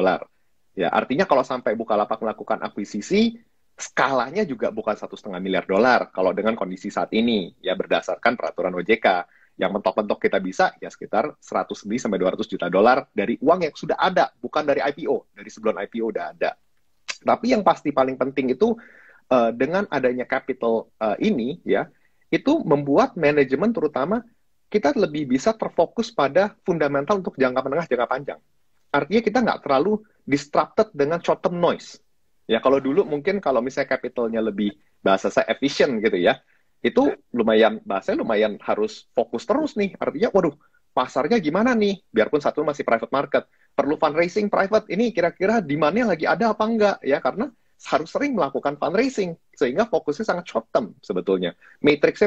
Ya, artinya kalau sampai Bukalapak melakukan akuisisi, skalanya juga bukan $1,5 miliar kalau dengan kondisi saat ini, ya berdasarkan peraturan OJK. Yang mentok-mentok kita bisa ya sekitar 100 sampai $200 juta dari uang yang sudah ada, bukan dari IPO, dari sebelum IPO udah ada. Tapi yang pasti paling penting itu dengan adanya capital ini ya, itu membuat manajemen terutama kita lebih bisa terfokus pada fundamental untuk jangka menengah, jangka panjang. Artinya kita nggak terlalu disrupted dengan short term noise. Ya kalau dulu mungkin kalau misalnya capitalnya lebih bahasa saya efficient gitu ya, itu lumayan harus fokus terus nih. Artinya waduh, pasarnya gimana nih? Biarpun satu masih private market, perlu fundraising private, ini kira-kira demand-nya lagi ada apa enggak ya, karena harus sering melakukan fundraising sehingga fokusnya sangat short term sebetulnya. Matrix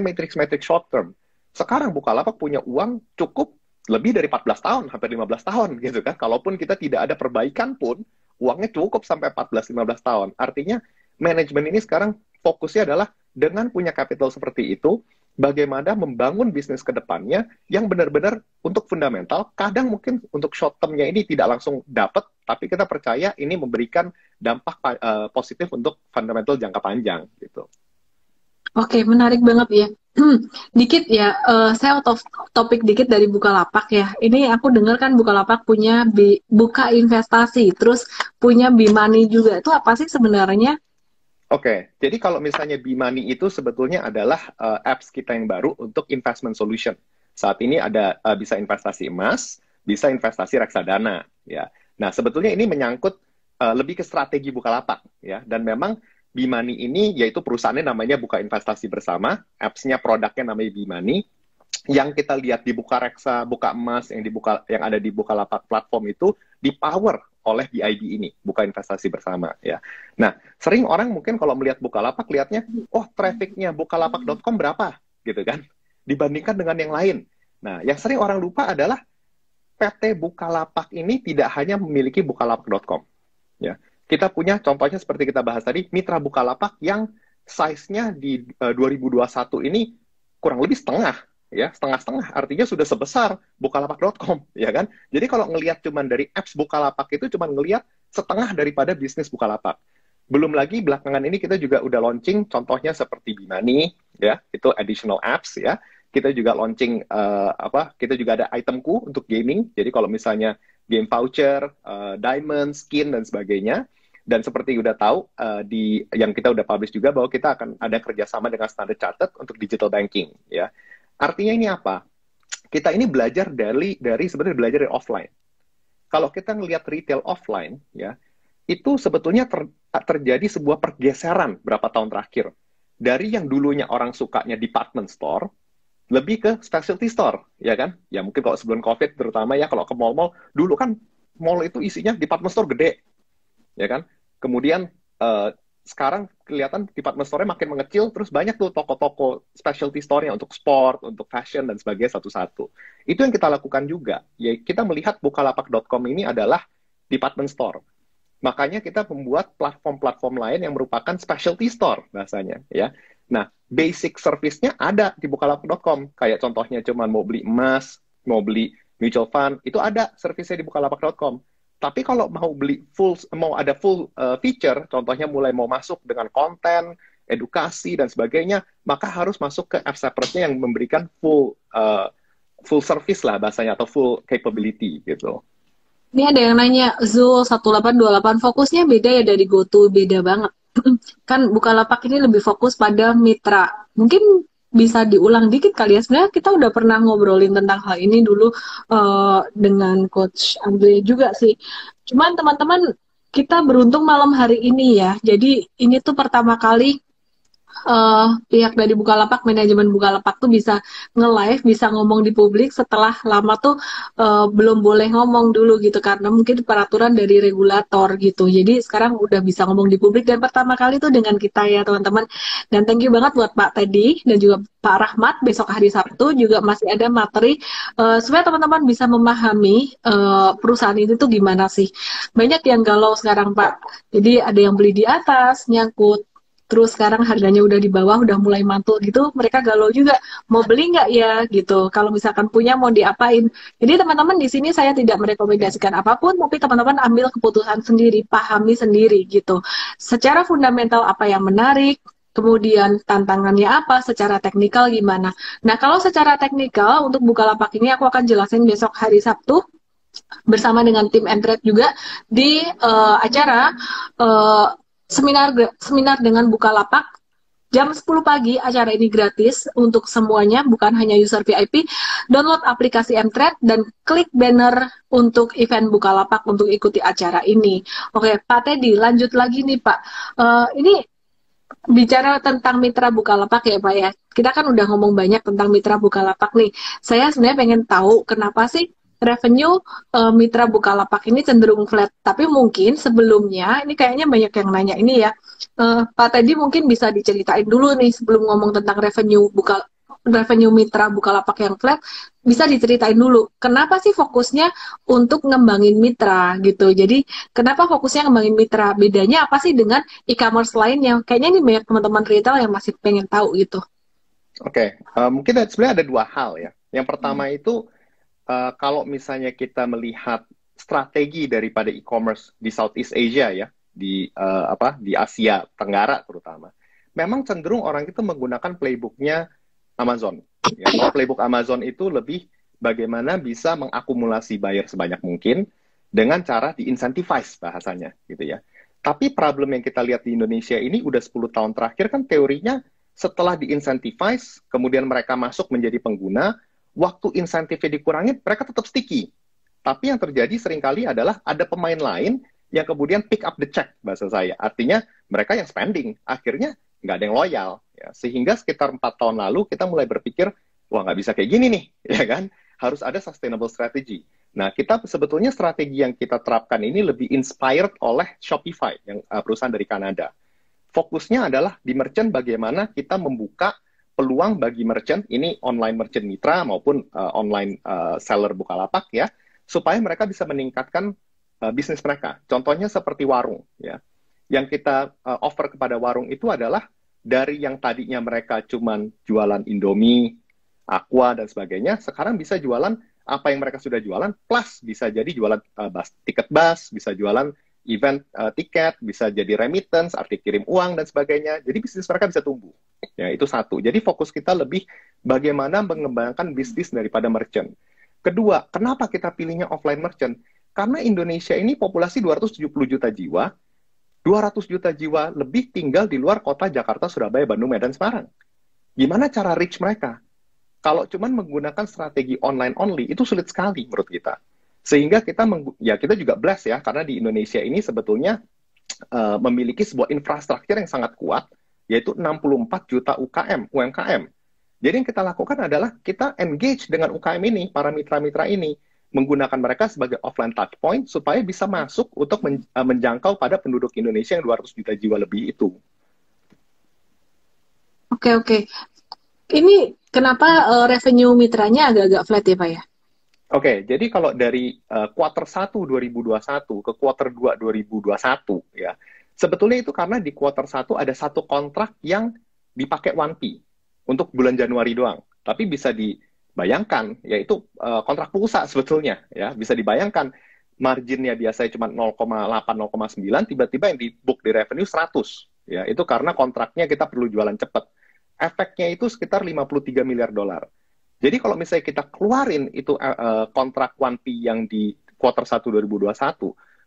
short term. Sekarang Bukalapak punya uang cukup lebih dari 14 tahun, hampir 15 tahun gitu kan. Kalaupun kita tidak ada perbaikan pun, uangnya cukup sampai 14-15 tahun. Artinya manajemen ini sekarang fokusnya adalah dengan punya capital seperti itu, bagaimana membangun bisnis ke depannya yang benar-benar untuk fundamental. Kadang mungkin untuk short term-nya ini tidak langsung dapat, tapi kita percaya ini memberikan dampak positif untuk fundamental jangka panjang gitu. Oke, menarik banget ya. Dikit ya, saya out of topik dikit dari Bukalapak ya. Ini aku dengar kan Bukalapak punya buka investasi, terus punya Bimani juga. Itu apa sih sebenarnya? Oke, jadi kalau misalnya Bimani itu sebetulnya adalah apps kita yang baru untuk investment solution. Saat ini ada bisa investasi emas, bisa investasi reksadana, ya. Nah, sebetulnya ini menyangkut lebih ke strategi Bukalapak, ya. Dan memang Bimani ini yaitu perusahaannya namanya Buka Investasi Bersama, apps-nya produknya namanya Bimani. Yang kita lihat di Bukareksa, Buka Emas yang ada di Bukalapak platform itu di-power oleh BIB ini, Buka Investasi Bersama, ya. Nah, sering orang mungkin kalau melihat Bukalapak lihatnya, oh trafficnya bukalapak.com berapa, gitu kan, dibandingkan dengan yang lain. Nah, yang sering orang lupa adalah PT Bukalapak ini tidak hanya memiliki bukalapak.com, ya. Kita punya contohnya seperti kita bahas tadi, mitra Bukalapak yang size-nya di 2021 ini kurang lebih setengah, ya, setengah-setengah, artinya sudah sebesar bukalapak.com, ya kan? Jadi kalau ngelihat cuman dari apps Bukalapak itu cuman ngelihat setengah daripada bisnis Bukalapak. Belum lagi belakangan ini kita juga udah launching contohnya seperti Bimani, ya, itu additional apps, ya. Kita juga launching kita juga ada itemku untuk gaming. Jadi kalau misalnya game voucher, diamond, skin dan sebagainya. Dan seperti udah tahu yang kita udah publish juga bahwa kita akan ada kerjasama dengan Standard Chartered untuk digital banking, ya. Artinya ini apa? Kita ini belajar sebenarnya belajar dari offline. Kalau kita ngelihat retail offline, ya, itu sebetulnya terjadi sebuah pergeseran berapa tahun terakhir. Dari yang dulunya orang sukanya department store, lebih ke specialty store, ya kan? Ya mungkin kalau sebelum COVID terutama ya, kalau ke mall-mall, dulu kan mall itu isinya department store gede, ya kan? Kemudian sekarang kelihatan department store-nya makin mengecil, terus banyak tuh toko-toko specialty store-nya untuk sport, untuk fashion, dan sebagainya satu-satu. Itu yang kita lakukan juga. Ya, kita melihat Bukalapak.com ini adalah department store. Makanya kita membuat platform-platform lain yang merupakan specialty store, bahasanya. Ya. Nah, basic service-nya ada di Bukalapak.com. Kayak contohnya cuma mau beli emas, mau beli mutual fund, itu ada service-nya di Bukalapak.com. Tapi kalau mau ada full feature, contohnya mulai mau masuk dengan konten, edukasi dan sebagainya, maka harus masuk ke app separate-nya yang memberikan full service lah bahasanya, atau full capability gitu. Ini ada yang nanya, Zul 1828 fokusnya beda ya dari GoTo, beda banget. Kan Bukalapak ini lebih fokus pada mitra. Mungkin bisa diulang dikit kali ya, sebenarnya kita udah pernah ngobrolin tentang hal ini dulu dengan Coach Andre juga sih. Cuman teman-teman, kita beruntung malam hari ini ya, jadi ini tuh pertama kali pihak dari Bukalapak, manajemen Bukalapak tuh bisa nge-live, bisa ngomong di publik setelah lama tuh belum boleh ngomong dulu gitu, karena mungkin peraturan dari regulator gitu. Jadi sekarang udah bisa ngomong di publik dan pertama kali tuh dengan kita ya teman-teman. Dan thank you banget buat Pak Teddy dan juga Pak Rahmat. Besok hari Sabtu juga masih ada materi supaya teman-teman bisa memahami perusahaan ini tuh gimana sih. Banyak yang galau sekarang Pak. Jadi ada yang beli di atas, nyangkut. Terus sekarang harganya udah di bawah, udah mulai mantul gitu, mereka galau juga, mau beli nggak ya gitu, kalau misalkan punya mau diapain. Jadi teman-teman di sini saya tidak merekomendasikan apapun, tapi teman-teman ambil keputusan sendiri, pahami sendiri gitu. Secara fundamental apa yang menarik, kemudian tantangannya apa, secara teknikal gimana. Nah kalau secara teknikal untuk Bukalapak ini aku akan jelasin besok hari Sabtu, bersama dengan tim Mtrade juga di acara seminar dengan Bukalapak jam 10 pagi. Acara ini gratis untuk semuanya, bukan hanya user VIP. Download aplikasi Mtrade dan klik banner untuk event Bukalapak untuk ikuti acara ini. Oke, Pak Teddy, lanjut lagi nih Pak. Ini bicara tentang mitra Bukalapak ya Pak ya. Kita kan udah ngomong banyak tentang mitra Bukalapak nih. Saya sebenarnya pengen tahu kenapa sih revenue mitra Bukalapak ini cenderung flat, tapi mungkin sebelumnya ini kayaknya banyak yang nanya ini ya, Pak Teddy mungkin bisa diceritain dulu nih sebelum ngomong tentang revenue mitra Bukalapak yang flat, bisa diceritain dulu kenapa sih fokusnya untuk ngembangin mitra gitu. Jadi kenapa fokusnya ngembangin mitra, bedanya apa sih dengan e-commerce lain yang kayaknya ini banyak teman-teman retail yang masih pengen tahu gitu. Oke, mungkin sebenarnya ada dua hal ya. Yang pertama itu kalau misalnya kita melihat strategi daripada e-commerce di Southeast Asia ya, di Asia Tenggara terutama, memang cenderung orang itu menggunakan playbooknya Amazon. Ya, kalau playbook Amazon itu lebih bagaimana bisa mengakumulasi buyer sebanyak mungkin dengan cara di-incentivize bahasanya gitu ya. Tapi problem yang kita lihat di Indonesia ini udah 10 tahun terakhir kan teorinya setelah di-incentivize, kemudian mereka masuk menjadi pengguna, waktu insentifnya dikurangi, mereka tetap sticky. Tapi yang terjadi seringkali adalah ada pemain lain yang kemudian pick up the check, bahasa saya. Artinya mereka yang spending, akhirnya nggak ada yang loyal. Ya. Sehingga sekitar 4 tahun lalu kita mulai berpikir, wah nggak bisa kayak gini nih, ya kan? Harus ada sustainable strategy. Nah, kita sebetulnya strategi yang kita terapkan ini lebih inspired oleh Shopify, yang perusahaan dari Kanada. Fokusnya adalah di merchant bagaimana kita membuka peluang bagi merchant, ini online merchant mitra maupun online seller Bukalapak ya, supaya mereka bisa meningkatkan bisnis mereka. Contohnya seperti warung ya. Yang kita offer kepada warung itu adalah dari yang tadinya mereka cuman jualan Indomie, Aqua dan sebagainya, sekarang bisa jualan apa yang mereka sudah jualan, plus bisa jadi jualan tiket bus, bisa jualan event tiket, bisa jadi remittance, arti kirim uang dan sebagainya. Jadi bisnis mereka bisa tumbuh. Ya, itu satu. Jadi fokus kita lebih bagaimana mengembangkan bisnis daripada merchant. Kedua, kenapa kita pilihnya offline merchant? Karena Indonesia ini populasi 270 juta jiwa, 200 juta jiwa lebih tinggal di luar kota Jakarta, Surabaya, Bandung, Medan, Semarang. Gimana cara reach mereka? Kalau cuma menggunakan strategi online only, itu sulit sekali menurut kita. Sehingga kita juga blessed ya, karena di Indonesia ini sebetulnya memiliki sebuah infrastruktur yang sangat kuat, yaitu 64 juta UMKM. Jadi yang kita lakukan adalah kita engage dengan UKM ini, para mitra-mitra ini, menggunakan mereka sebagai offline touch point supaya bisa masuk untuk menjangkau pada penduduk Indonesia yang 200 juta jiwa lebih itu. Oke. Ini kenapa revenue mitranya agak-agak flat ya Pak ya? Oke, jadi kalau dari kuartal 1 2021 ke kuartal 2 2021 ya, sebetulnya itu karena di kuartal 1 ada satu kontrak yang dipakai 1P untuk bulan Januari doang. Tapi bisa dibayangkan, yaitu kontrak pulsa sebetulnya ya, bisa dibayangkan marginnya biasanya cuma 0,8 0,9, tiba-tiba yang di-book di revenue 100 ya. Itu karena kontraknya kita perlu jualan cepat. Efeknya itu sekitar 53 miliar dolar. Jadi kalau misalnya kita keluarin itu kontrak 1P yang di kuartal 1 2021,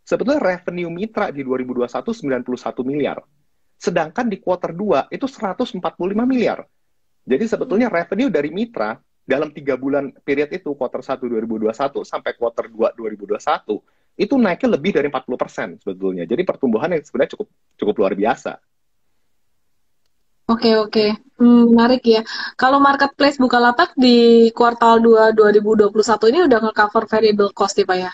sebetulnya revenue mitra di 2021 91 miliar. Sedangkan di kuartal 2 itu 145 miliar. Jadi sebetulnya revenue dari mitra dalam 3 bulan period itu, kuartal 1 2021 sampai kuartal 2 2021, itu naiknya lebih dari 40% sebetulnya. Jadi pertumbuhan yang sebenarnya cukup luar biasa. Oke. Menarik ya. Kalau marketplace Bukalapak di kuartal 2 2021 ini udah nge-cover variable cost ya Pak ya?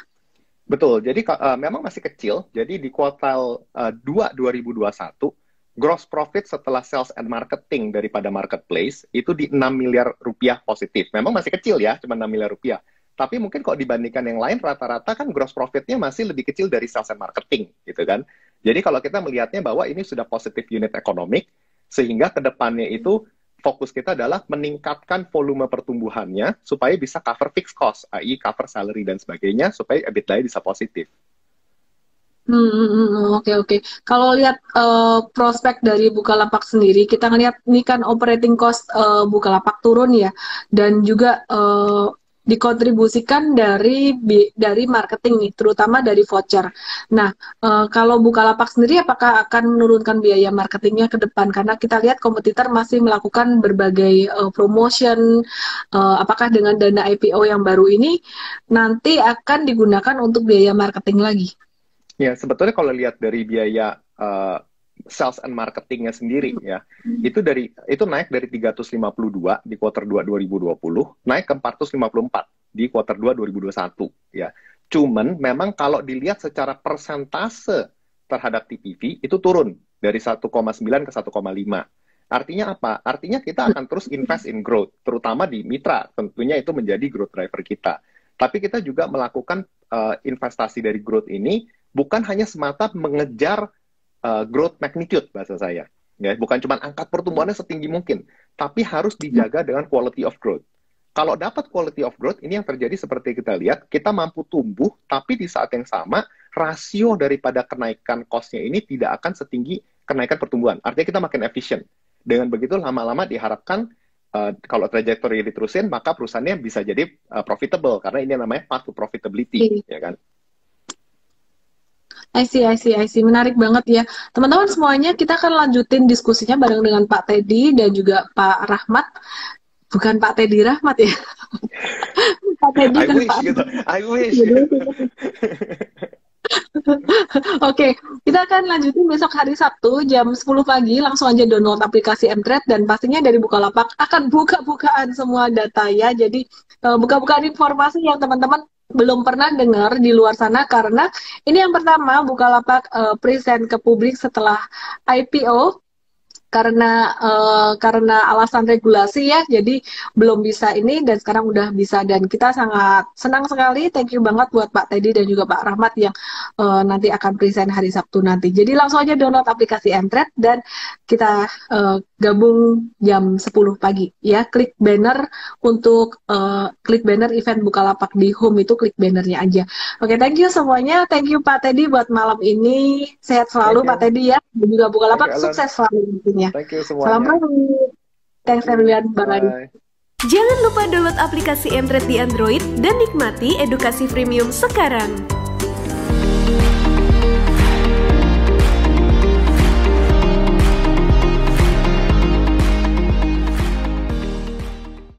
Betul, jadi memang masih kecil. Jadi di kuartal 2 2021, gross profit setelah sales and marketing daripada marketplace itu di 6 miliar rupiah positif. Memang masih kecil ya, cuma 6 miliar rupiah. Tapi mungkin kalau dibandingkan yang lain, rata-rata kan gross profitnya masih lebih kecil dari sales and marketing, gitu kan. Jadi kalau kita melihatnya bahwa ini sudah positif unit economic, sehingga ke depannya itu fokus kita adalah meningkatkan volume pertumbuhannya supaya bisa cover fixed cost, i.e. cover salary dan sebagainya, supaya EBITDA bisa positif. Oke. Kalau lihat prospek dari Bukalapak sendiri, kita ngelihat ini kan operating cost Bukalapak turun ya, dan juga dikontribusikan dari marketing nih, terutama dari voucher. Nah, kalau Bukalapak sendiri apakah akan menurunkan biaya marketingnya ke depan? Karena kita lihat kompetitor masih melakukan berbagai promotion. Apakah dengan dana IPO yang baru ini nanti akan digunakan untuk biaya marketing lagi? Ya, sebetulnya kalau lihat dari biaya sales and marketingnya sendiri ya, itu naik dari 352 di kuartal 2 2020 naik ke 454 di kuartal 2 2021 ya. Cuman memang kalau dilihat secara persentase terhadap TPV itu turun dari 1,9 ke 1,5. Artinya apa? Artinya kita akan terus invest in growth, terutama di mitra. Tentunya itu menjadi growth driver kita. Tapi kita juga melakukan investasi dari growth ini bukan hanya semata mengejar growth magnitude bahasa saya, ya, bukan cuma angkat pertumbuhannya setinggi mungkin, tapi harus dijaga dengan quality of growth. Kalau dapat quality of growth, ini yang terjadi seperti kita lihat, kita mampu tumbuh, tapi di saat yang sama, rasio daripada kenaikan cost-nya ini tidak akan setinggi kenaikan pertumbuhan. Artinya kita makin efisien. Dengan begitu, lama-lama diharapkan, kalau trajectory diterusin, maka perusahaannya bisa jadi profitable, karena ini namanya path to profitability, ya kan? I see. Menarik banget ya. Teman-teman semuanya, kita akan lanjutin diskusinya bareng dengan Pak Teddy dan juga Pak Rahmat. Bukan Pak Teddy Rahmat ya. Pak Teddy dan Pak gitu. I wish. Oke, kita akan lanjutin besok hari Sabtu jam 10 pagi. Langsung aja download aplikasi Mtrade dan pastinya dari Bukalapak akan buka-bukaan semua data ya. Jadi buka-bukaan informasi yang teman-teman belum pernah dengar di luar sana, karena ini yang pertama Bukalapak present ke publik setelah IPO. Karena alasan regulasi ya, jadi belum bisa ini dan sekarang udah bisa, dan kita sangat senang sekali. Thank you banget buat Pak Teddy dan juga Pak Rahmat yang nanti akan present hari Sabtu nanti. Jadi langsung aja download aplikasi Mtrade dan kita gabung jam 10 pagi ya. Klik banner untuk klik banner event Bukalapak di home, itu klik bannernya aja. Oke, thank you semuanya. Thank you Pak Teddy buat malam ini. Sehat selalu Pak Teddy ya. Dan juga Bukalapak sukses selalu intinya. Thank you semuanya. Salam. Thanks everyone. Bye. Jangan lupa download aplikasi Mtrade di Android dan nikmati edukasi premium sekarang.